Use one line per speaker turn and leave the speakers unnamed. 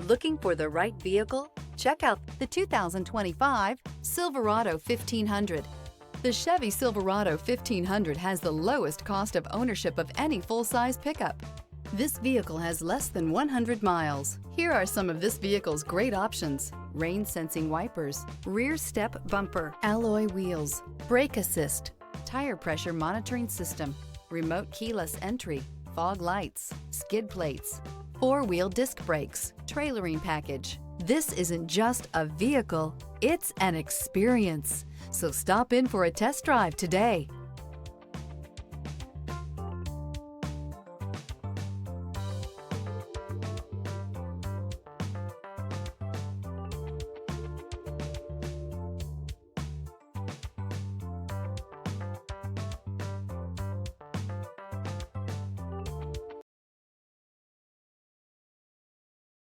Looking for the right vehicle? Check out the 2025 Silverado 1500. The Chevy Silverado 1500 has the lowest cost of ownership of any full-size pickup. This vehicle has less than 100 miles. Here are some of this vehicle's great options: rain-sensing wipers, rear step bumper, alloy wheels, brake assist, tire pressure monitoring system, remote keyless entry, fog lights, skid plates, four-wheel disc brakes, trailering package. This isn't just a vehicle, it's an experience. So stop in for a test drive today.